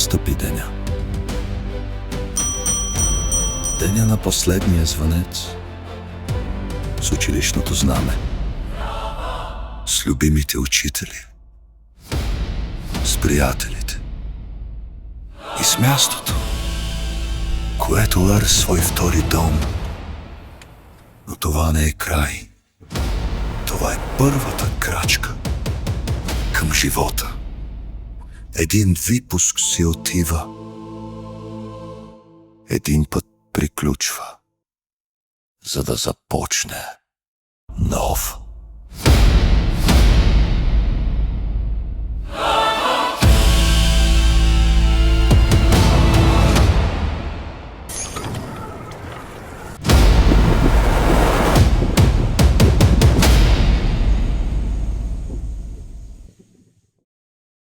настъпи деня. Деня на последния звънец с училищното знаме, с любимите учители, с приятелите и с мястото, което е свой втори дом. Но това не е край. Това е първата крачка към живота. Един випуск си отива, един път приключва, за да започне нов.